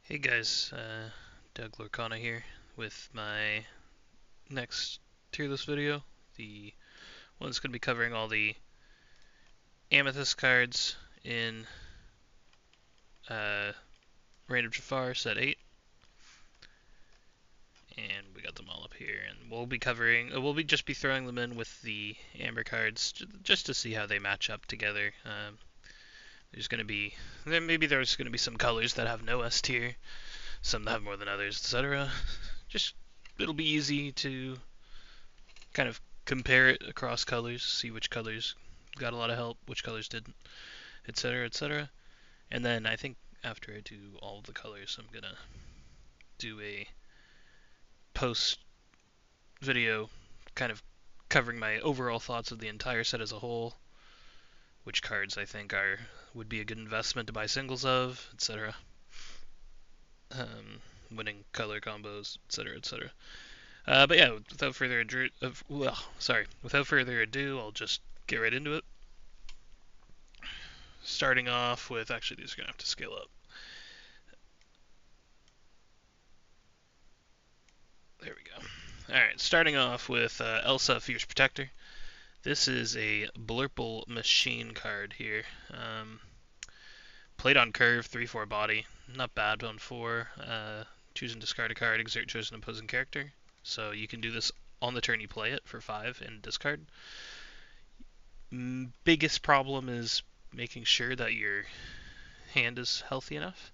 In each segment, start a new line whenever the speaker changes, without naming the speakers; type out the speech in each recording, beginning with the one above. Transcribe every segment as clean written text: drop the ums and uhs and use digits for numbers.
Hey guys, Doug Lorcana here with my next tier list video. The one that's going to be covering all the Amethyst cards in uh, Reign of Jafar set 8. And we got them all up here. And we'll be covering, we'll be just be throwing them in with the Amber cards just to see how they match up together. There's going to be, maybe there's going to be some colors that have no S tier, some that have more than others, etc. Just, it'll be easy to kind of compare it across colors, see which colors got a lot of help, which colors didn't, etc., etc. And then I think after I do all of the colors, I'm gonna do a post video kind of covering my overall thoughts of the entire set as a whole, which cards I think would be a good investment to buy singles of, etc. Winning color combos, etc., etc. But yeah, without further ado, I'll just get right into it. Starting off with, actually, these are gonna have to scale up. There we go. All right, starting off with Elsa, Fierce Protector. This is a Blurple Machine card here. Played on curve, 3/4 body, not bad on 4. Choose and discard a card, exert chosen opposing character. So you can do this on the turn you play it for 5 and discard. Biggest problem is making sure that your hand is healthy enough.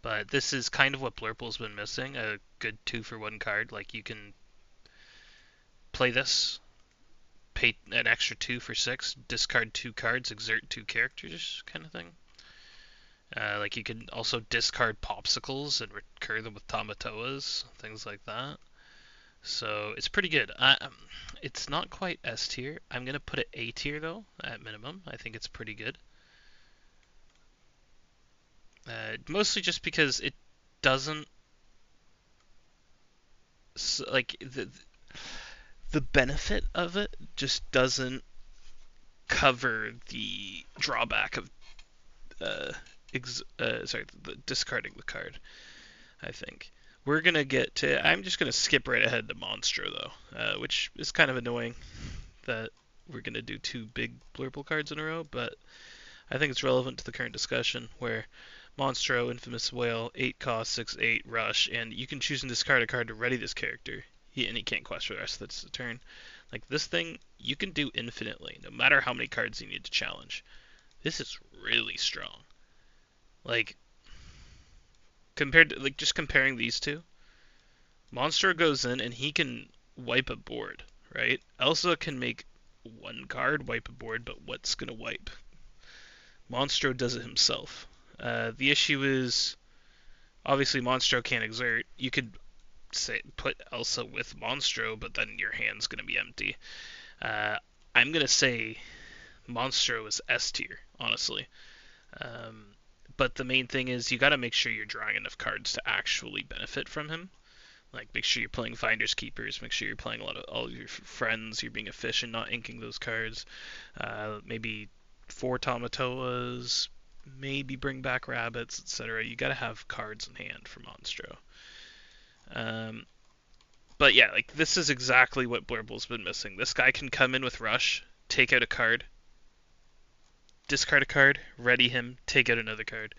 But this is kind of what Blurple's been missing, a good 2-for-1 card. Like, you can play this, pay an extra 2 for 6, discard 2 cards, exert 2 characters, kind of thing. Like, you can also discard Popsicles and recur them with Tamatoas, things like that. So, it's pretty good. It's not quite S tier. I'm going to put it A tier, though, at minimum. I think it's pretty good. Mostly just because it doesn't, like, the benefit of it just doesn't cover the drawback of discarding the card. I think we're gonna get to. I'm just gonna skip right ahead to Monstro though, which is kind of annoying that we're gonna do 2 big Blurple cards in a row, but I think it's relevant to the current discussion where Monstro, Infamous Whale, 8 cost, 6/8 rush, and you can choose and discard a card to ready this character. And he can't quest for the rest of the turn. Like, this thing, you can do infinitely, no matter how many cards you need to challenge. This is really strong. Like, compared to, like, just comparing these two, Monstro goes in and he can wipe a board, right? Elsa can make 1 card wipe a board, but what's gonna wipe? Monstro does it himself. The issue is, obviously, Monstro can't exert. You could say put Elsa with Monstro, but then your hand's gonna be empty. I'm gonna say Monstro is S tier, honestly. But the main thing is you gotta make sure you're drawing enough cards to actually benefit from him. Like, make sure you're playing Finders Keepers, make sure you're playing a lot of all of your friends, you're being efficient, not inking those cards. Maybe 4 Tamatoas, maybe bring back rabbits, etc. You gotta have cards in hand for Monstro. But yeah, like, this is exactly what Blurple's been missing. This guy can come in with Rush, take out a card, discard a card, ready him, take out another card.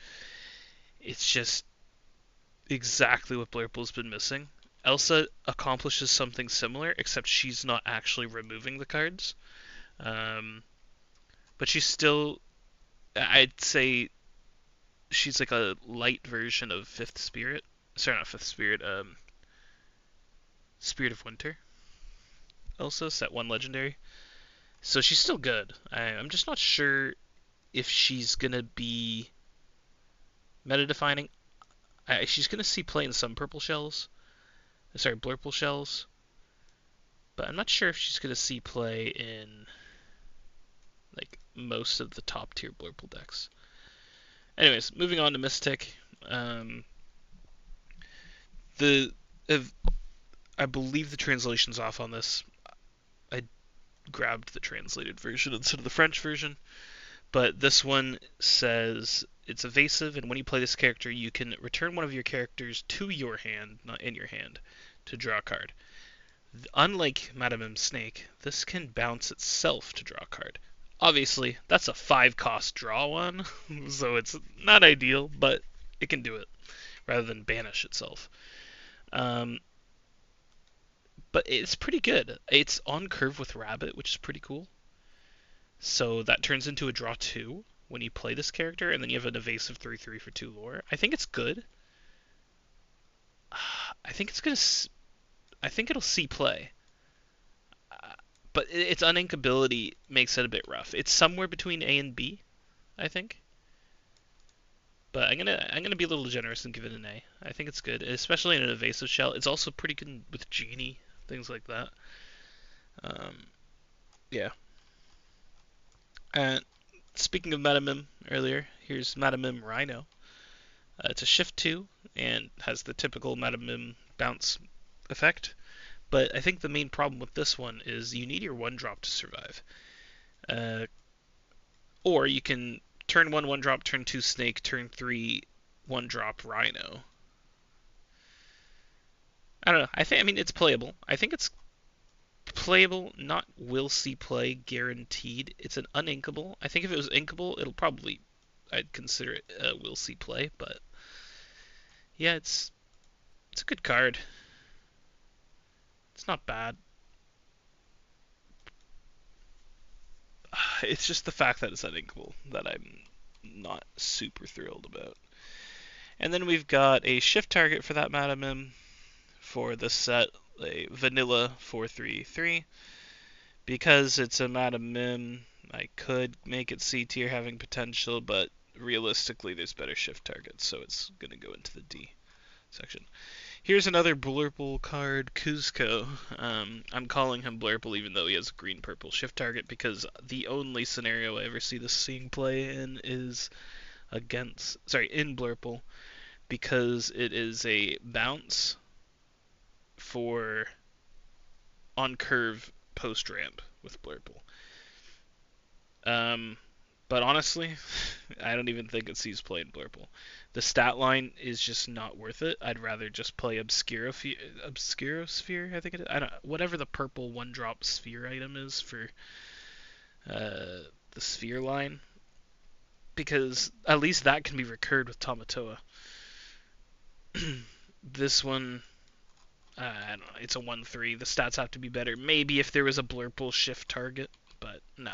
It's just exactly what Blurple's been missing. Elsa accomplishes something similar, except she's not actually removing the cards. But she's still, I'd say, she's like a light version of Fifth Spirit. Sorry, not Fifth Spirit. Spirit of Winter. Elsa, set 1 legendary. So she's still good. I'm just not sure if she's gonna be meta defining. She's gonna see play in some purple shells. Sorry, Blurple shells. But I'm not sure if she's gonna see play in, like, most of the top tier Blurple decks. Anyways, moving on to Mystic. I believe the translation's off on this. I grabbed the translated version instead of the French version. But this one says it's evasive, and when you play this character, you can return one of your characters to your hand, not in your hand, to draw a card. Unlike Madam M Snake, this can bounce itself to draw a card. Obviously, that's a 5-cost draw one, so it's not ideal, but it can do it rather than banish itself. Um, but it's pretty good. It's on curve with Rabbit, which is pretty cool. So that turns into a draw 2 when you play this character, and then you have an evasive 3/3 for 2 lore. I think it's good. I think it's gonna. I think it'll see play. But its uninkability makes it a bit rough. It's somewhere between A and B, I think. But I'm gonna be a little generous and give it an A. I think it's good, especially in an evasive shell. It's also pretty good with Genie, things like that. Yeah. And speaking of Madamim earlier, here's Madamim Rhino. It's a shift 2 and has the typical Madamim bounce effect. But I think the main problem with this one is you need your 1-drop to survive. Or you can turn 1 1-drop, turn 2 Snake, turn 3 1-drop Rhino. I don't know. I mean it's playable. I think it's playable, not will see play guaranteed. It's an uninkable. I think if it was inkable, I'd consider it a will see play, but yeah, it's a good card. It's not bad. It's just the fact that it's uninkable that I'm not super thrilled about. And then we've got a shift target for that Madamim for the set, a vanilla 4/3/3. Because it's a Madamim, I could make it C tier having potential, but realistically there's better shift targets, so it's going to go into the D section. Here's another blurple card, Kuzco. I'm calling him blurple even though he has a green-purple shift target because the only scenario I ever see this seeing play in is in blurple, because it is a bounce for on curve post ramp with blurple. But honestly, I don't even think it sees play in blurple. The stat line is just not worth it. I'd rather just play Obscurosphere, I think it is. I don't whatever the purple 1-drop sphere item is for the sphere line, because at least that can be recurred with Tamatoa. This one, I don't know. It's a 1/3. The stats have to be better. Maybe if there was a blurple shift target, but no.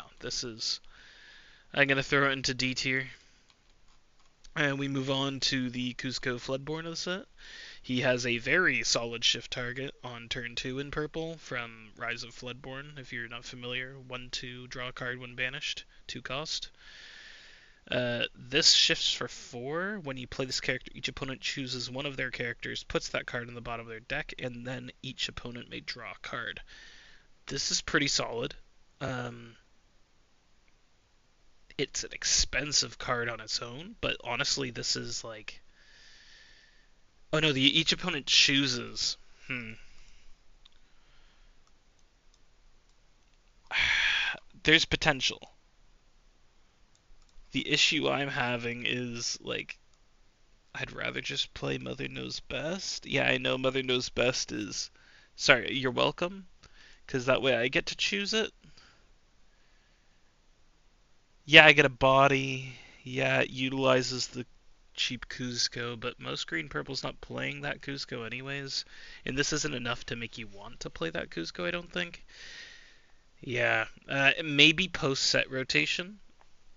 I'm gonna throw it into D tier. And we move on to the Kuzco Floodborn of the set. He has a very solid shift target on turn 2 in purple from Rise of Floodborn, if you're not familiar. 1/2, draw a card when banished, 2 cost. This shifts for 4. When you play this character, each opponent chooses one of their characters, puts that card in the bottom of their deck, and then each opponent may draw a card. This is pretty solid. It's an expensive card on its own, but honestly, this is like... Oh no, each opponent chooses. There's potential. The issue I'm having is, like, I'd rather just play Mother Knows Best. Yeah, I know Mother Knows Best is... Sorry, you're welcome, because that way I get to choose it. Yeah, I get a body. Yeah, it utilizes the cheap Kuzco, but most green-purple's not playing that Kuzco anyways. And this isn't enough to make you want to play that Kuzco, I don't think. Yeah, maybe post-set rotation,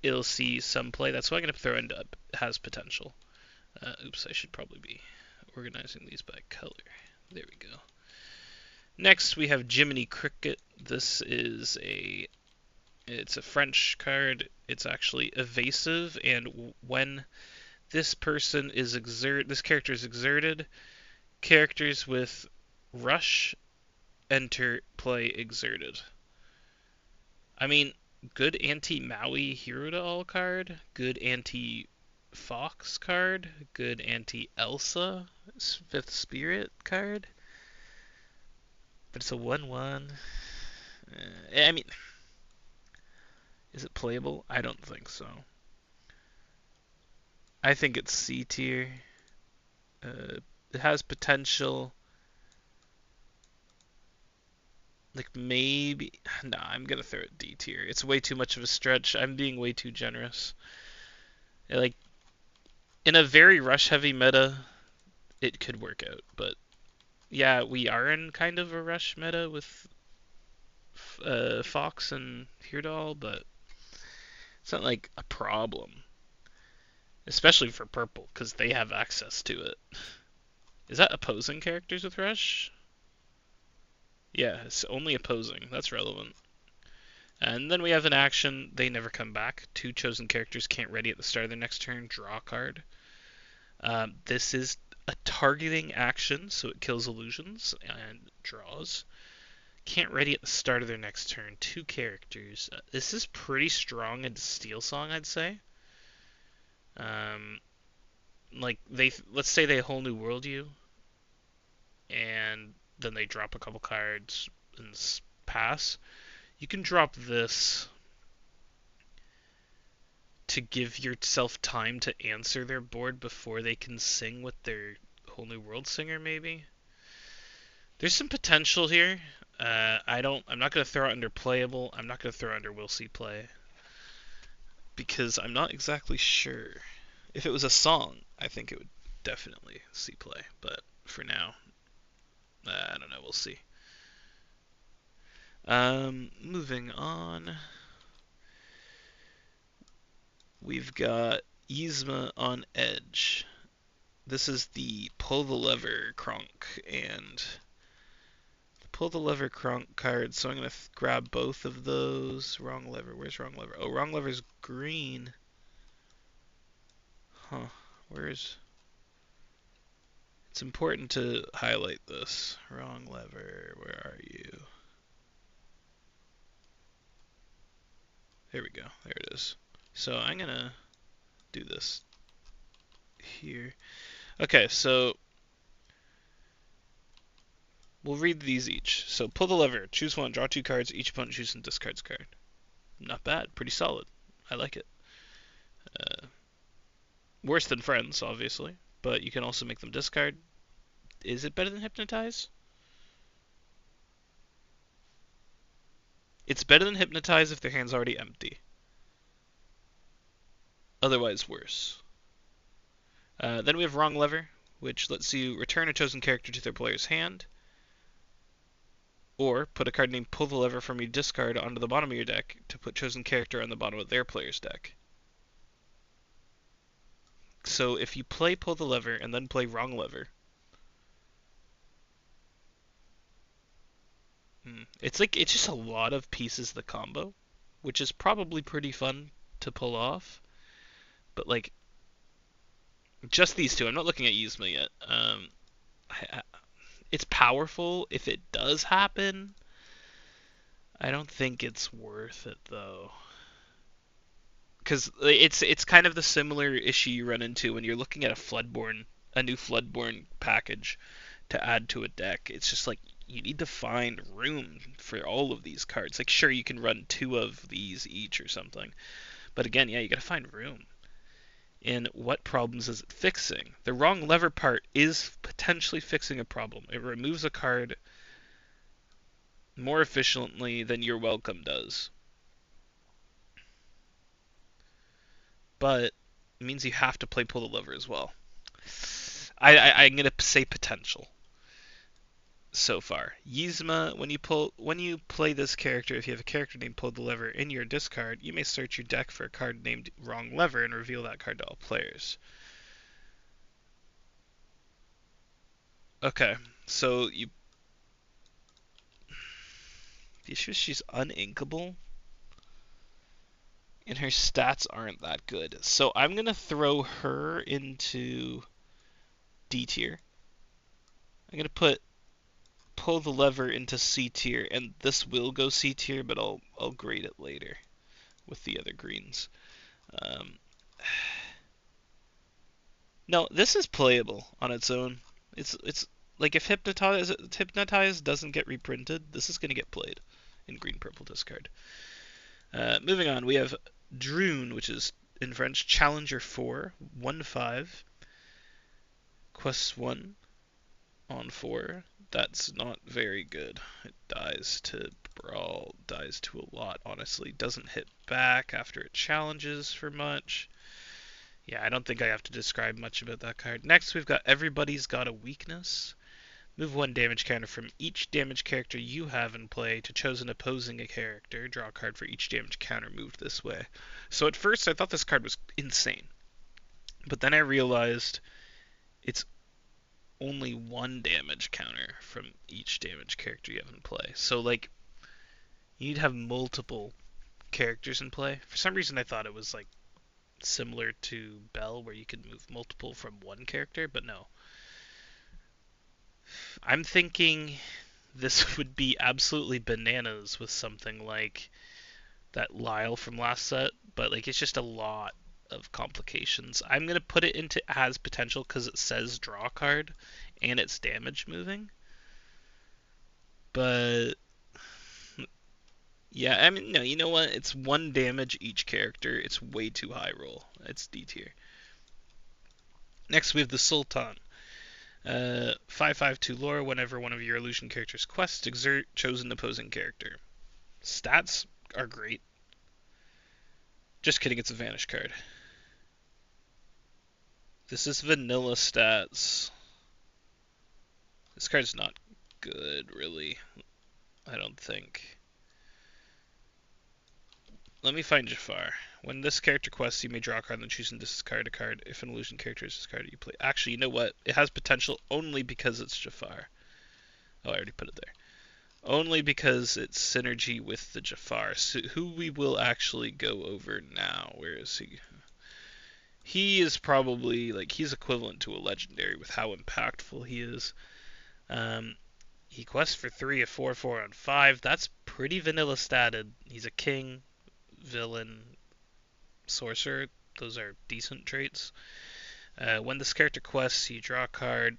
it'll see some play. That's why I'm going to throw into has potential. Oops, I should probably be organizing these by color. There we go. Next, we have Jiminy Cricket. This is it's a French card. It's actually evasive, and when this character is exerted, characters with rush enter play exerted. I mean, good anti-Maui Hero to All card, good anti-Fox card, good anti-Elsa 5th Spirit card. But it's a 1/1. I mean, is it playable? I don't think so. I think it's C tier. It has potential. Like maybe, nah, I'm gonna throw it D tier. It's way too much of a stretch. I'm being way too generous. Like in a very rush heavy meta, it could work out, but yeah, we are in kind of a rush meta with Fox and Heardall, but it's not like a problem, especially for purple because they have access to it. Is that opposing characters with rush? Yeah, it's only opposing. That's relevant. And then we have an action, they never come back. Two chosen characters can't ready at the start of their next turn, draw a card. This is a targeting action, so it kills illusions and draws. Can't ready at the start of their next turn, two characters. This is pretty strong into Steel Song, I'd say. Like, let's say they whole new world you, and then they drop a couple cards and pass. You can drop this to give yourself time to answer their board before they can sing with their whole new world singer, maybe. There's some potential here. I'm not gonna throw it under playable. I'm not gonna throw it under we'll see play because I'm not exactly sure. If it was a song, I think it would definitely see play. But for now, I don't know. We'll see. Moving on. We've got Yzma on Edge. This is the Pull the Lever Kronk and Pull the Lever Kronk card, so I'm going to grab both of those. Wrong lever. Where's wrong lever? Oh, wrong lever's green. Huh. Where's... It's important to highlight this. Wrong lever. Where are you? There we go. There it is. So I'm going to do this here. Okay, so we'll read these each. So pull the lever, choose one, draw two cards, each opponent chooses and discards a card. Not bad, pretty solid. I like it. Worse than friends, obviously, but you can also make them discard. Is it better than hypnotize? It's better than hypnotize if their hand's already empty. Otherwise, worse. Then we have wrong lever, which lets you return a chosen character to their player's hand, or put a card named Pull the Lever from your discard onto the bottom of your deck to put chosen character on the bottom of their player's deck. So if you play Pull the Lever and then play wrong lever, it's just a lot of pieces of the combo, which is probably pretty fun to pull off. But like, just these two. I'm not looking at Yzma yet. It's powerful if it does happen. I don't think it's worth it though, because it's kind of the similar issue you run into when you're looking at a new Floodborne package to add to a deck. It's just like you need to find room for all of these cards. Like sure, you can run two of these each or something, but again, yeah, you gotta find room. And what problems is it fixing? The wrong lever part is potentially fixing a problem. It removes a card more efficiently than your welcome does. But it means you have to play pull the lever as well. I'm gonna say potential so far. Yzma, when you play this character, if you have a character named Pull the Lever in your discard, you may search your deck for a card named Wrong Lever and reveal that card to all players. Okay, so the issue is she's uninkable, and her stats aren't that good. So I'm gonna throw her into D tier. I'm gonna put Pull the Lever into C tier, and this will go C tier, but I'll grade it later with the other greens. No, this is playable on its own. It's like if Hypnotize doesn't get reprinted, this is gonna get played in green purple discard. Moving on, we have Droon, which is in French, Challenger 4, 1/5, Quest 1 on 4. That's not very good. It dies to Brawl, dies to a lot, honestly. Doesn't hit back after it challenges for much. Yeah, I don't think I have to describe much about that card. Next, we've got Everybody's Got a Weakness. Move one damage counter from each damage character you have in play to chosen opposing a character. Draw a card for each damage counter moved this way. So at first I thought this card was insane. But then I realized it's only one damage counter from each damage character you have in play. So like you need to have multiple characters in play. For some reason I thought it was like similar to Bell where you could move multiple from one character, but no. I'm thinking this would be absolutely bananas with something like that Lyle from last set, but like it's just a lot of complications. I'm gonna put it into has potential because it says draw card and it's damage moving. But yeah, I mean no, you know what? It's one damage each character. It's way too high roll. It's D tier. Next we have the Sultan. 5/5/2 lore. Whenever one of your illusion characters quests, exert chosen opposing character. Stats are great. Just kidding, it's a vanish card. This is vanilla stats. This card's not good, really. I don't think. Let me find Jafar. When this character quests, you may draw a card and then choose and discard a card. If an illusion character is discarded, you play. Actually, you know what? It has potential only because it's Jafar. Oh, I already put it there. Only because it's synergy with the Jafar, so who we will actually go over now. Where is he? He is probably, like, he's equivalent to a legendary with how impactful he is. He quests for 3, a 4/4 on 5. That's pretty vanilla statted. He's a king, villain, sorcerer. Those are decent traits. When this character quests, you draw a card,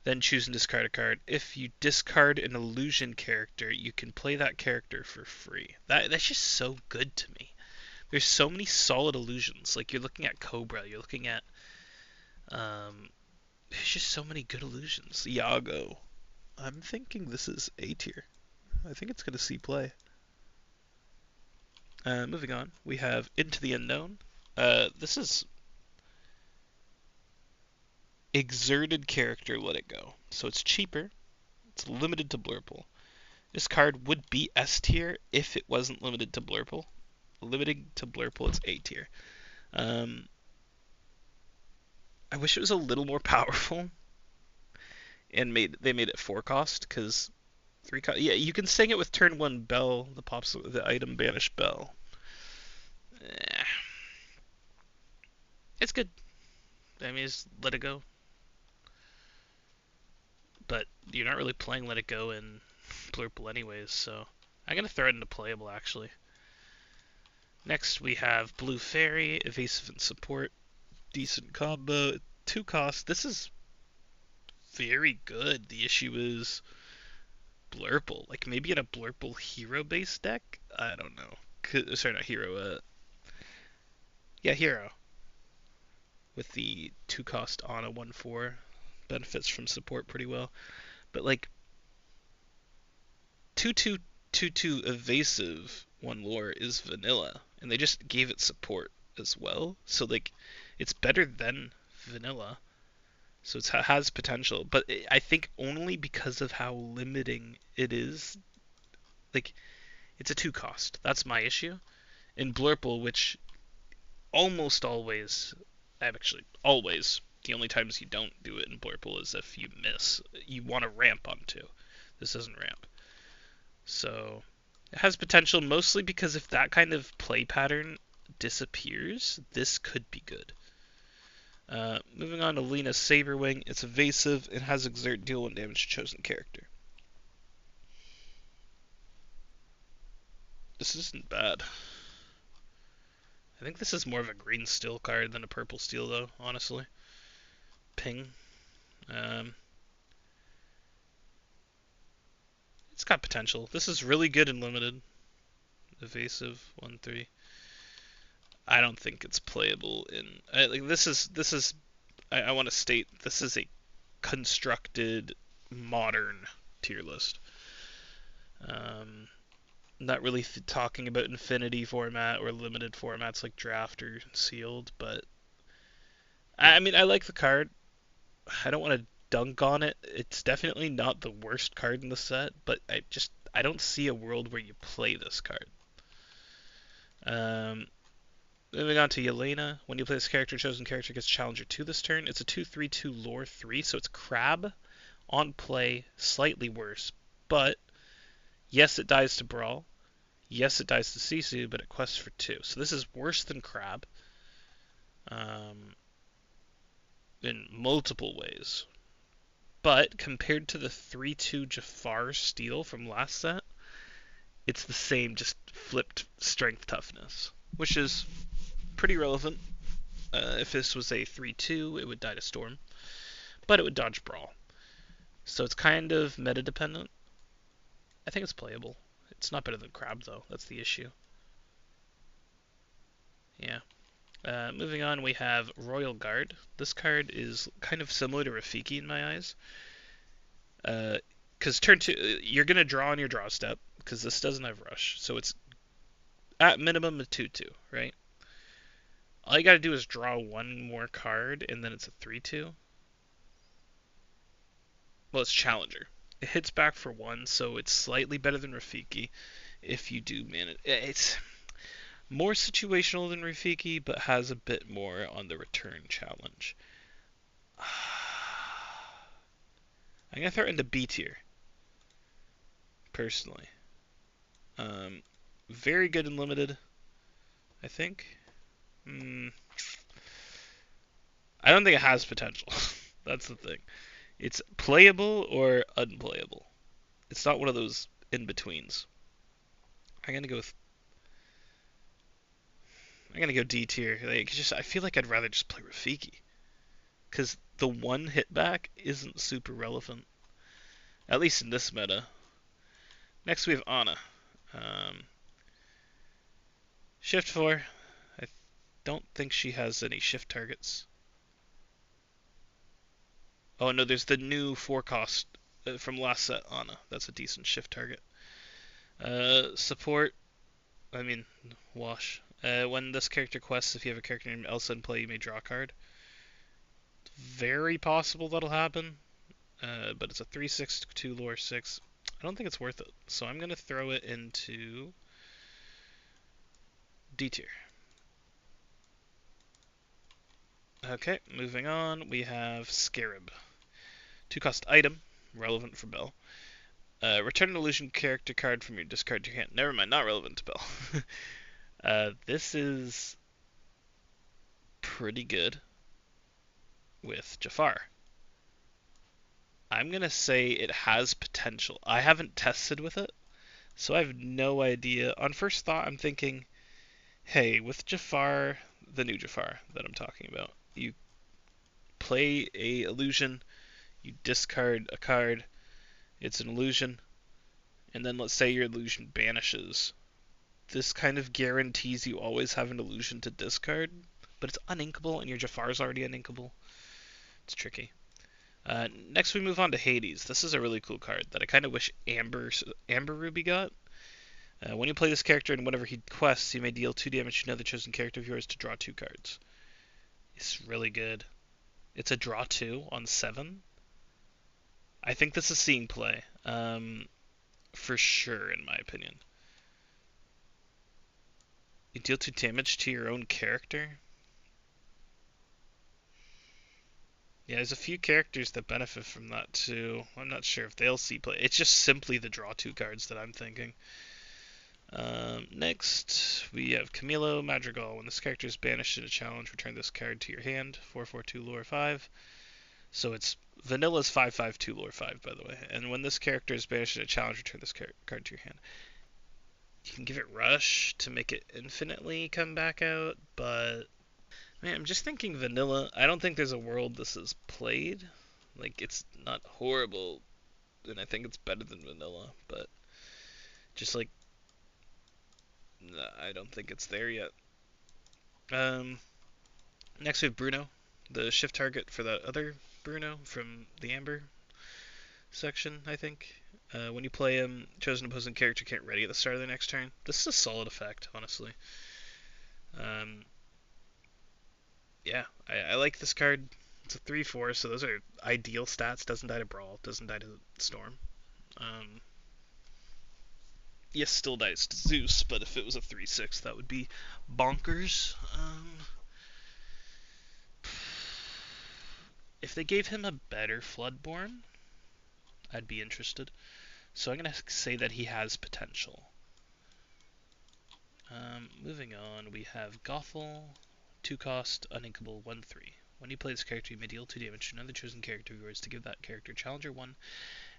then choose and discard a card. If you discard an illusion character, you can play that character for free. That's just so good to me. There's so many solid illusions. Like, you're looking at Cobra, you're looking at... there's just so many good illusions. Iago. I'm thinking this is A tier. I think it's going to see play. Moving on, we have Into the Unknown. This is exerted character, let it go. So it's cheaper. It's limited to Blurple. This card would be S tier if it wasn't limited to Blurple. Limited to Blurple, it's A tier. I wish it was a little more powerful, and they made it 4 cost because 3 cost. Yeah, you can sing it with turn 1 Bell. The item banish Bell. It's good. I mean, just let it go. But you're not really playing Let It Go in Blurple anyways, so I'm gonna throw it into playable actually. Next we have Blue Fairy, evasive and support, decent combo, 2 cost. This is very good. The issue is Blurple. Like maybe in a Blurple hero based deck? I don't know. Sorry, not hero. Yeah, hero. With the 2 cost on a 1/4 benefits from support pretty well. But like 2/2/2/2 evasive 1 lore is vanilla, and they just gave it support as well. So like it's better than vanilla. So it has potential, but I think only because of how limiting it is. Like it's a 2 cost. That's my issue. In Blurple, which almost always, actually always, the only times you don't do it in Blurple is if you miss. You want to ramp onto. This doesn't ramp. So it has potential mostly because if that kind of play pattern disappears, this could be good. Moving on to Lena Saberwing. It's evasive. It has exert, deal 1 damage to chosen character. This isn't bad. I think this is more of a green steel card than a purple steel, though, honestly. Ping. It's got potential. This is really good in limited. Evasive, 1/3. I don't think it's playable in. Like this is. I want to state this is a constructed modern tier list. Um, Not really talking about infinity format or limited formats like draft or sealed, but I mean I like the card. I don't want to dunk on it. It's definitely not the worst card in the set, but I don't see a world where you play this card. Um, Moving on to Yelena. When you play this character, chosen character gets Challenger 2 this turn. It's a 2/3/2 lore 3, so it's Crab on play, slightly worse. But yes, it dies to Brawl. Yes, it dies to Sisu, but it quests for 2. So this is worse than Crab um, in multiple ways. But compared to the 3/2 Jafar steal from last set, it's the same, just flipped strength toughness, which is pretty relevant. If this was a 3/2, it would die to Storm, but it would dodge Brawl. So it's kind of meta dependent. I think it's playable. It's not better than Crab, though. That's the issue. Yeah. Moving on, we have Royal Guard. This card is kind of similar to Rafiki in my eyes. Because turn 2, you're going to draw on your draw step, because this doesn't have Rush. So it's at minimum a 2/2, right? All you got to do is draw one more card, and then it's a 3/2. Well, it's Challenger. It hits back for 1, so it's slightly better than Rafiki if you do manage. It's more situational than Rafiki, but has a bit more on the return challenge. I'm going to throw it into B tier, personally. Um, Very good and limited, I think. I don't think it has potential. That's the thing. It's playable or unplayable. It's not one of those in betweens. I'm gonna go with. I'm gonna go D tier. I feel like I'd rather just play Rafiki because the one hit back isn't super relevant, at least in this meta. Next we have Ana. Um, Shift 4. I don't think she has any shift targets. Oh no, there's the new 4 cost from last set Ana. That's a decent shift target. Support. I mean, wash. When this character quests, if you have a character named Elsa in play, you may draw a card. Very possible that'll happen, but it's a 3/6/2 lore 6. I don't think it's worth it, so I'm gonna throw it into D tier. Okay, moving on, we have Scarab. 2 cost item, relevant for Bell. Return an illusion character card from your discard to your hand. Never mind, not relevant to Bell. This is pretty good with Jafar. I'm gonna say it has potential. I haven't tested with it, so I have no idea. On first thought, I'm thinking, hey, with Jafar, the new Jafar that I'm talking about, you play a illusion, you discard a card, it's an illusion, and then let's say your illusion banishes. This kind of guarantees you always have an illusion to discard, but it's uninkable, and your Jafar's already uninkable. It's tricky. Next, we move on to Hades. This is a really cool card that I kind of wish Amber Ruby got. When you play this character and whenever he quests, you may deal 2 damage to another chosen character of yours to draw 2 cards. It's really good. It's a draw 2 on 7. I think this is seeing play. For sure, in my opinion. You deal 2 damage to your own character. Yeah, there's a few characters that benefit from that too. I'm not sure if they'll see play. It's just simply the draw 2 cards that I'm thinking. Next, we have Camilo Madrigal. When this character is banished in a challenge, return this card to your hand. 4/4/2 lore 5. So it's Vanilla's 5/5/2 lore 5, by the way. And when this character is banished in a challenge, return this card to your hand. You can give it Rush to make it infinitely come back out, but man, I'm just thinking Vanilla. I don't think there's a world this is played. Like, it's not horrible, and I think it's better than Vanilla, but just like, I don't think it's there yet. Um, Next we have Bruno, the shift target for that other Bruno from the Amber section, I think. When you play him, chosen opposing character can't ready at the start of the next turn. This is a solid effect, honestly. Um, yeah, I like this card. It's a 3/4, so those are ideal stats. Doesn't die to Brawl, doesn't die to Storm. Um, yes, still dies to Zeus, but if it was a 3/6, that would be bonkers. If they gave him a better Floodborn, I'd be interested. So I'm going to say that he has potential. Moving on, we have Gothel, 2 cost, uninkable, 1/3. When you play this character, you may deal 2 damage to another chosen character of yours to give that character Challenger 1,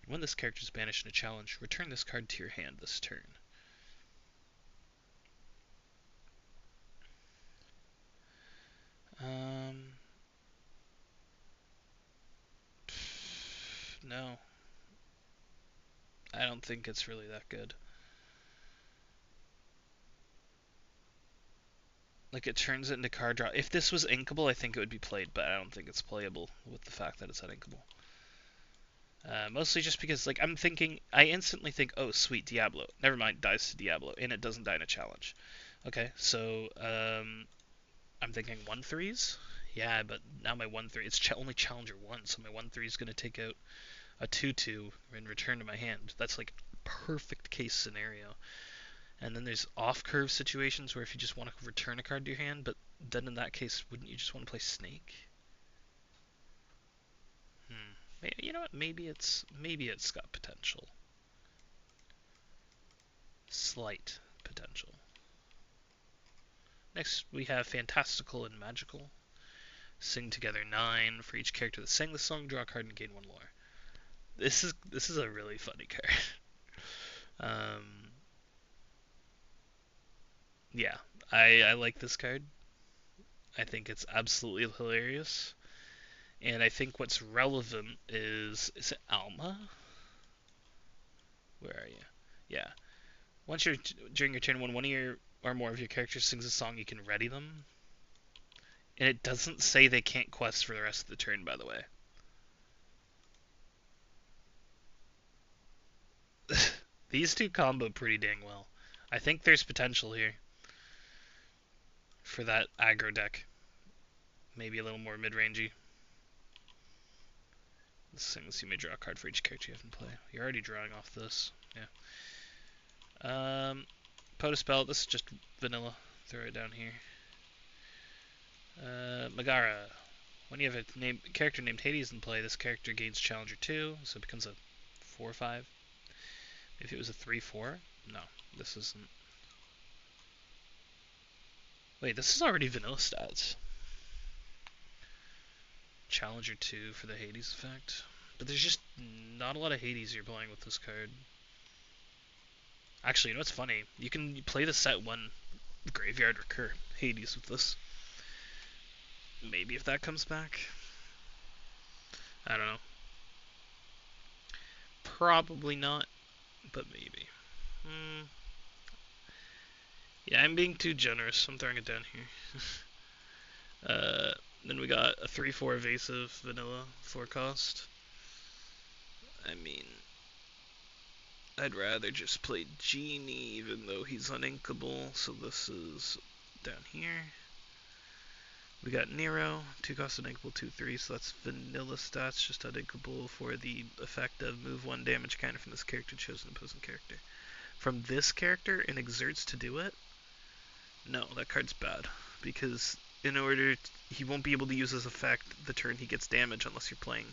and when this character is banished in a challenge, return this card to your hand this turn. No. I don't think it's really that good. Like, it turns it into card draw. If this was inkable, I think it would be played, but I don't think it's playable with the fact that it's uninkable. Mostly just because, like, I instantly think, oh, sweet, Diablo. Never mind, dies to Diablo, and it doesn't die in a challenge. Okay, so, I'm thinking 1/3s? Yeah, but now my 1/3, it's only Challenger 1, so my 1/3 is going to take out a 2/2 and return to my hand. That's, like, perfect case scenario. And then there's off-curve situations where if you just want to return a card to your hand, but then in that case, wouldn't you just want to play Snake? You know what? Maybe it's got potential. Slight potential. Next, we have Fantastical and Magical. Sing together 9 for each character that sang the song. Draw a card and gain 1 lore. This is a really funny card. Yeah, I like this card. I think it's absolutely hilarious. And I think what's relevant is it Alma? Where are you? Yeah. Once you're during your turn, when one of your or more of your characters sings a song, you can ready them. And it doesn't say they can't quest for the rest of the turn, by the way. These two combo pretty dang well. I think there's potential here for that aggro deck. Maybe a little more mid-rangey. Let's see, you may draw a card for each character you have in play. You're already drawing off this. Yeah. Potospell, this is just vanilla. Throw it down here. Megara. When you have a character named Hades in play, this character gains Challenger 2, so it becomes a 4/5. If it was a 3/4, no, this isn't. Wait, this is already vanilla stats. Challenger 2 for the Hades effect. But there's just not a lot of Hades you're playing with this card. Actually, you know what's funny? You can play the set 1 Graveyard Recur Hades with this. Maybe if that comes back. I don't know. Probably not, but maybe. Yeah, I'm being too generous. I'm throwing it down here. Then we got a 3/4 evasive vanilla 4 cost. I mean, I'd rather just play Genie even though he's uninkable, so this is down here. We got Nero, 2 cost uninkable, 2/3, so that's vanilla stats, just uninkable for the effect of move 1 damage counter from this character, chosen opposing character. From this character and exerts to do it? No, that card's bad, because in order he won't be able to use this effect the turn he gets damage unless you're playing,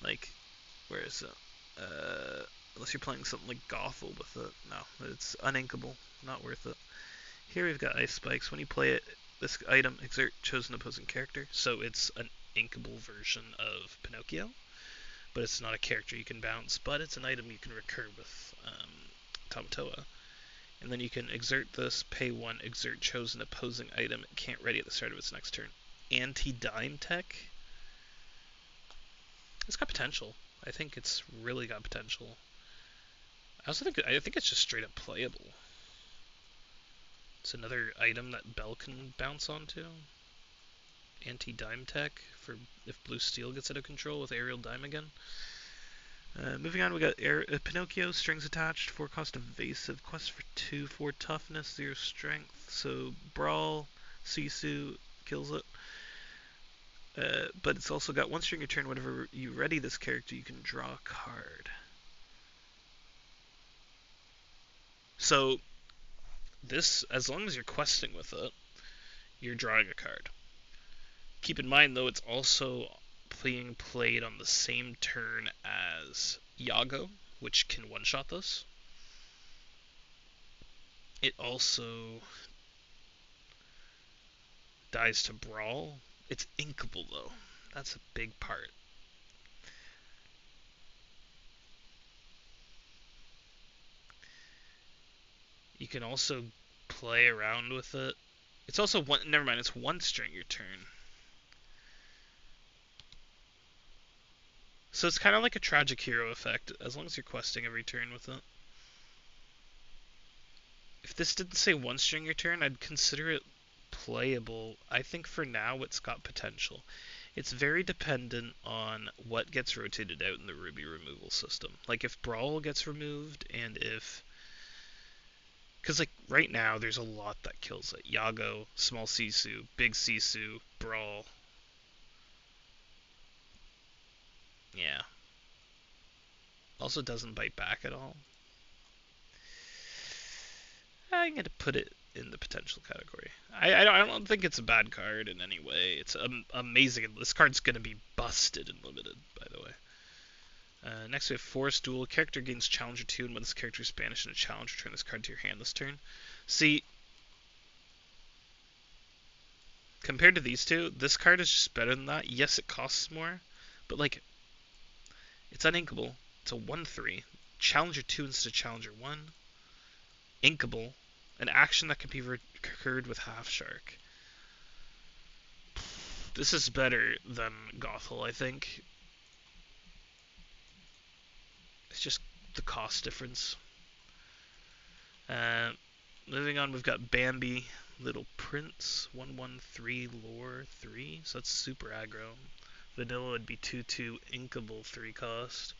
like, where is it? Unless you're playing something like Gothel with it. No, it's uninkable, not worth it. Here we've got Ice Spikes. When you play it, this item exert chosen opposing character, so it's an inkable version of Pinocchio, but it's not a character you can bounce, but it's an item you can recur with Tamatoa. And then you can exert this, pay 1, exert chosen opposing item, it can't ready at the start of its next turn. Anti-Dime tech? It's got potential. I think it's really got potential. I think it's just straight up playable. It's another item that Bell can bounce onto. Anti-dime tech for if blue steel gets out of control with aerial dime again. Moving on, we got Pinocchio, strings attached, 4 cost evasive, quest for 2, 4 toughness, 0 strength, so brawl, Sisu kills it. But it's also got 1 string your turn, whenever you ready this character, you can draw a card. So, this, as long as you're questing with it, you're drawing a card. Keep in mind, though, it's also being played on the same turn as Yago, which can one-shot this. It also dies to Brawl. It's inkable, though. That's a big part. You can also play around with it. It's also one. Never mind. It's 1 string your turn. So it's kind of like a tragic hero effect, as long as you're questing every turn with it. If this didn't say 1 string your turn, I'd consider it playable. I think for now it's got potential. It's very dependent on what gets rotated out in the Ruby removal system. Like if Brawl gets removed, and if... Because like right now there's a lot that kills it. Yago, Small Sisu, Big Sisu, Brawl. Yeah. Also doesn't bite back at all. I'm going to put it in the potential category. I don't think it's a bad card in any way. It's amazing. This card's going to be busted in limited, by the way. Next we have Forest Duel. Character gains Challenger 2, and when this character is banished in a challenge, return this card to your hand this turn. See, compared to these two, this card is just better than that. Yes, it costs more, but like, it's uninkable. It's a 1/3. Challenger 2 instead of Challenger 1. Inkable. An action that can be recurred with Half Shark. This is better than Gothel, I think. It's just the cost difference. Moving on, we've got Bambi, Little Prince, 1/1/3 lore 3, so that's super aggro. Vanilla would be 2/2 inkable 3 cost.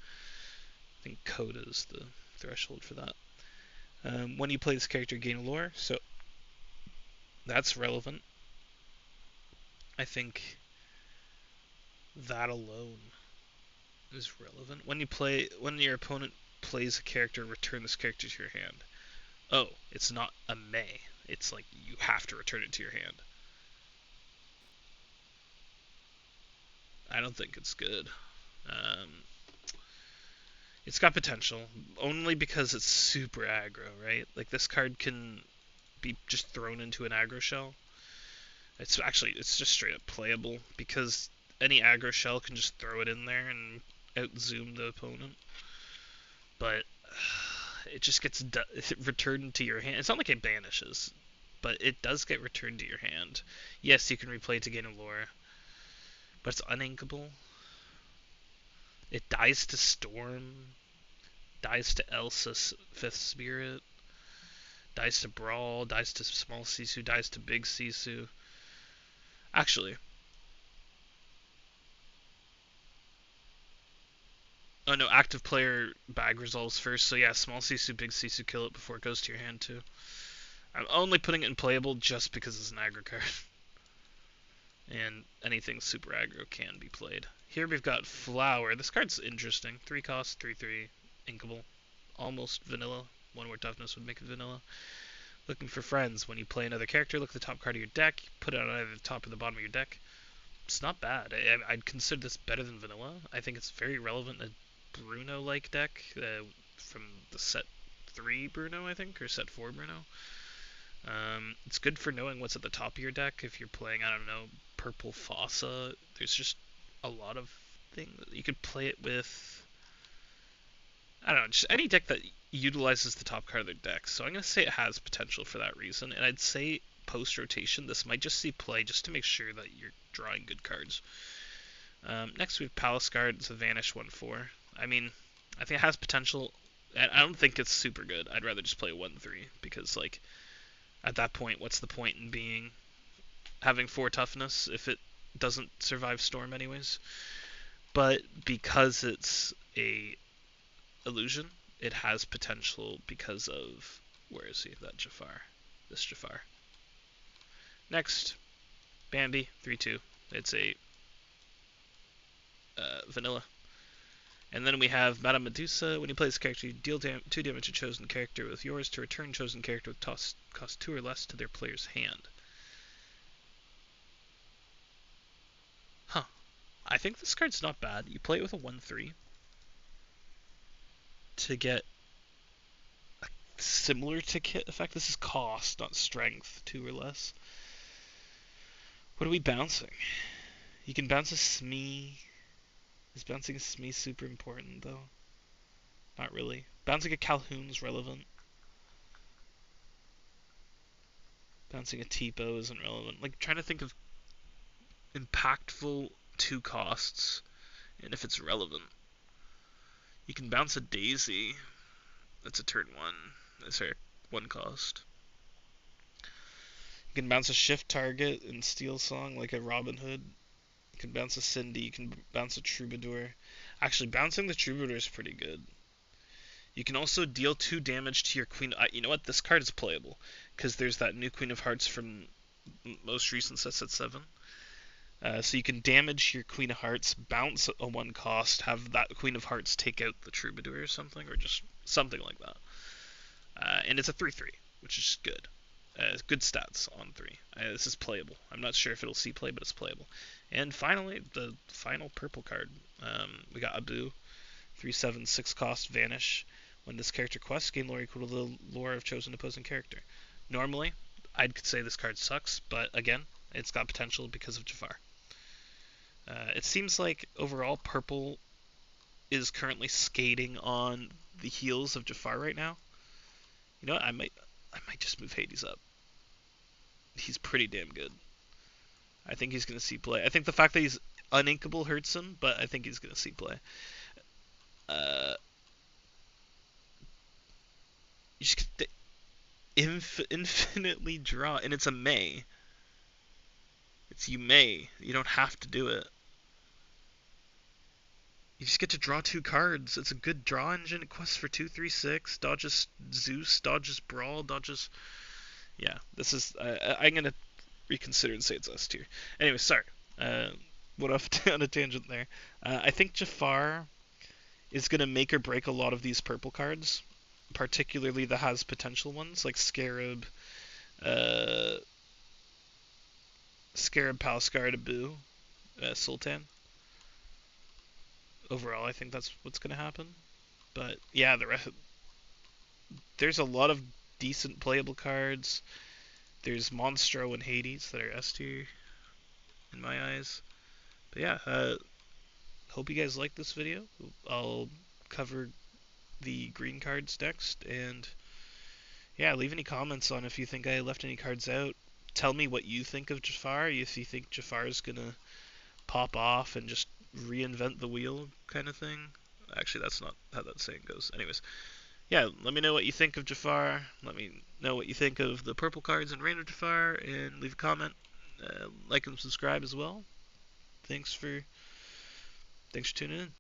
I think Coda is the threshold for that. When you play this character, gain a lore, so that's relevant. I think that alone is relevant. When your opponent plays a character, return this character to your hand. Oh, it's not a may. It's like you have to return it to your hand. I don't think it's good. It's got potential, only because it's super aggro, right? Like this card can be just thrown into an aggro shell. It's just straight up playable, because any aggro shell can just throw it in there and out-zoom the opponent. But it just gets returned to your hand. It's not like it banishes, but it does get returned to your hand. Yes, you can replay it to gain a lore, but it's uninkable. It dies to Storm, dies to Elsa's 5th Spirit, dies to Brawl, dies to Small Sisu, dies to Big Sisu. Actually, oh no, active player bag resolves first, so yeah, Small Sisu, Big Sisu kill it before it goes to your hand too. I'm only putting it in playable just because it's an aggro card. And anything super aggro can be played. Here we've got Flower. This card's interesting. 3 cost, 3/3, inkable. Almost vanilla. 1 more toughness would make it vanilla. Looking for friends. When you play another character, look at the top card of your deck. Put it on either the top or the bottom of your deck. It's not bad. I'd consider this better than vanilla. I think it's very relevant in a Bruno-like deck from the set 3 Bruno, I think, or set 4 Bruno. It's good for knowing what's at the top of your deck. If you're playing, I don't know, Purple Fossa, there's just a lot of things. You could play it with, I don't know, just any deck that utilizes the top card of their deck. So I'm going to say it has potential for that reason. And I'd say post-rotation, this might just see play just to make sure that you're drawing good cards. Next we have Palace Guard. It's a Vanish 1/4. I mean, I think it has potential. I don't think it's super good. I'd rather just play 1/3 because, like, At that point, what's the point in having 4 toughness if it doesn't survive storm anyways? But because it's a illusion, it has potential because of, where is he? That Jafar. This Jafar. Next, Bambi, 3/2. It's a vanilla. And then we have Madame Medusa. When you play this character, you deal 2 damage to chosen character with yours to return chosen character with cost 2 or less to their player's hand. Huh. I think this card's not bad. You play it with a 1/3 to get a similar to Kit effect. This is cost, not strength, 2 or less. What are we bouncing? You can bounce a Smee. Is bouncing a Smee super important, though? Not really. Bouncing a Calhoun's relevant. Bouncing a Tipo isn't relevant. Like, trying to think of impactful 2 costs, and if it's relevant. You can bounce a Daisy. That's a turn 1. Sorry, 1 cost. You can bounce a shift target in Steel Song, like a Robin Hood. You can bounce a Cindy. You can bounce a Troubadour. Actually, bouncing the Troubadour is pretty good. You can also deal 2 damage to your Queen. You know what? This card is playable because there's that new Queen of Hearts from most recent sets at 7. So you can damage your Queen of Hearts, bounce a 1 cost, have that Queen of Hearts take out the Troubadour or something, or just something like that. And it's a 3/3, which is good. Good stats on 3. This is playable. I'm not sure if it'll see play, but it's playable. And finally, the final purple card. We got Abu, 3/7, 6 cost, vanish. When this character quests, gain lore equal to the lore of chosen opposing character. Normally, I'd say this card sucks, but again, it's got potential because of Jafar. It seems like overall purple is currently skating on the heels of Jafar right now. You know what? I might just move Hades up. He's pretty damn good. I think he's gonna see play. I think the fact that he's uninkable hurts him, but I think he's gonna see play. You just get to infinitely draw, and it's a May. You may. You don't have to do it. You just get to draw 2 cards. It's a good draw engine. It quests for 2, 3, 6. Dodges Zeus, dodges Brawl, dodges. Yeah, this is. I'm gonna reconsider and say it's S tier. Anyway, sorry. Went off on a tangent there. I think Jafar is gonna make or break a lot of these purple cards, particularly the has potential ones like Scarab, Palscar, Abu, Sultan. Overall, I think that's what's gonna happen. But yeah, there's a lot of decent playable cards. There's Monstro and Hades that are S tier in my eyes. But yeah, hope you guys like this video. I'll cover the green cards next, and yeah, leave any comments on if you think I left any cards out. Tell me what you think of Jafar, if you think Jafar is gonna pop off and just reinvent the wheel kind of thing. Actually, that's not how that saying goes. Anyways, yeah, let me know what you think of Jafar. Let me know what you think of the purple cards and Reign of Jafar, and leave a comment. Like and subscribe as well. Thanks for tuning in.